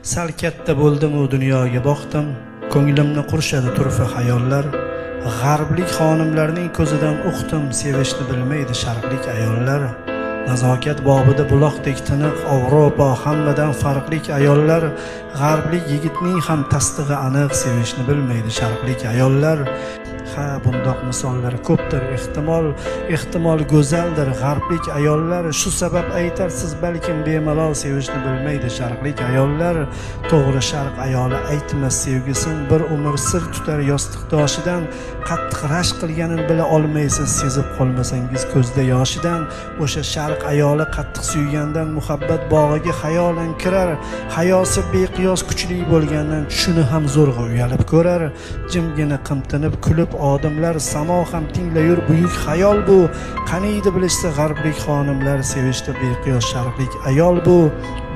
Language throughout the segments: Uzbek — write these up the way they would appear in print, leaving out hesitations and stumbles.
Sal katta bo'ldim u dunyoga boqdim, ko'nglimni qurshadi turfa xayollar. G'arblik xonimlarning ko'zidan uqdim, sevishni bilmaydi sharqlik ayollar. Nazokat bobida buloqdek tiniq Avropa hammadan farqlik ayollar. G'arblik yigitning ham tasdig'i aniq, sevishni bilmaydi sharqlik ayollar. Ha, bundoq misollar ko'pdir, ehtimol go'zaldir g'arblik ayollar. Shu sabab aytarsiz balkim bemalol, sevishni bilmaydi sharqlik ayollar. To'g'ri, sharq ayoli aytmas sevgisin, bir umr sir tutar yostiqdoshidan. Qattiq rashk qilganin bila olmaysiz, sezib qolmasangiz ko'zda yoshidan. O'sha sharq ayoli qattiq suygandan muhabbat bog'iga xayolan kirar. Hayosi beqiyos kuchli bo'lgandan tushuni ham zo'rg'a uyalib ko'rar. Jimgina qimtinib kulib odamlar, samo ham tinglayur buyuk xayol bu. Qaniydi bilishsa g'arblik xonimlar, sevishda beqiyos sharqlik ayol bu.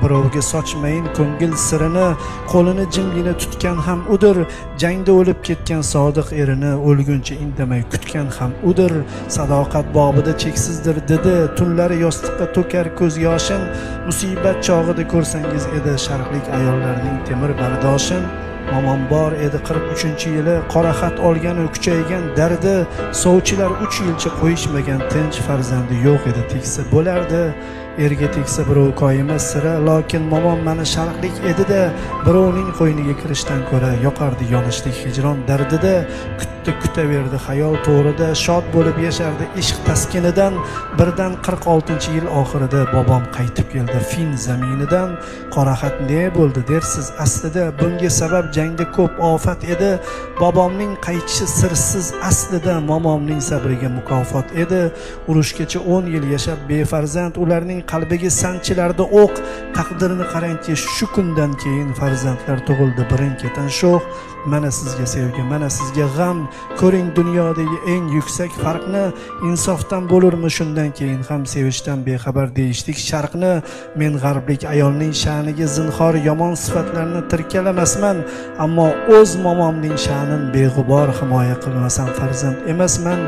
Birovga sochmayin ko'ngil sirini, qo'lini jimgina tutgan ham udir. Jangda o'lib ketgan sodiq erini o'lguncha indamay kutgan ham udir. Sadoqat bobida cheksizdir dedi, tunlari yostiqqa to'kar ko'z yoshin. Musibat chog'ida ko'rsangiz edi sharqlik ayollarning temir bardoshin. Momon bor edi 43-yili, qora xat olgan u kuchaygan dardi. Sovchilar 3 yilcha qo'yishmagan, tinch farzandi yo'q edi, teksa bo'lardi. Erga teksa birov koyimas sira, lokin momon mani sharqlik edi-da. Birovning qo'yniga kirishdan ko'ra yoqardi yonishlik hijron dardida. Kutaverdi xayol to'g'rida, shod bo'lib yashardi ishq taskinidan. Birdan 46-yil oxirida bobom qaytib keldi fin zaminidan. Qora xat ne bo'ldi dersiz aslida, bunga sabab jangda ko'p ofat edi. Bobomning qaytishi sirsiz aslida, momomning sabriga mukofot edi. Urushgacha 10 yil yashab befarzand, ularning qalbiga sanchilarda o'q. Taqdirini qarangki, shu kundan keyin farzandlar tug'ildi birin-ketin sho'x. Mana sizga sevgi, mana sizga g'am. Ko'ring dunyodagi eng yuksak farqni. Insofdan bo'lurmi shundan keyin ham sevishdan bexabar deyishdik sharqni. Men g'arblik ayolning sha'niga zinhor yomon sifatlarni tirkalamasman, ammo o'z momomning sha'nin beg'ubor himoya qilmasam farzand emasman.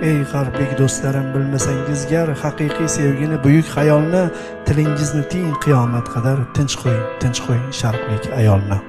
Ey g'arblik do'stlarim, bilmasangiz gar haqiqiy sevgini, buyuk xayolni, tilingizni tiying qiyomat qadar. Tinch qo'ying sharqlik ayolni.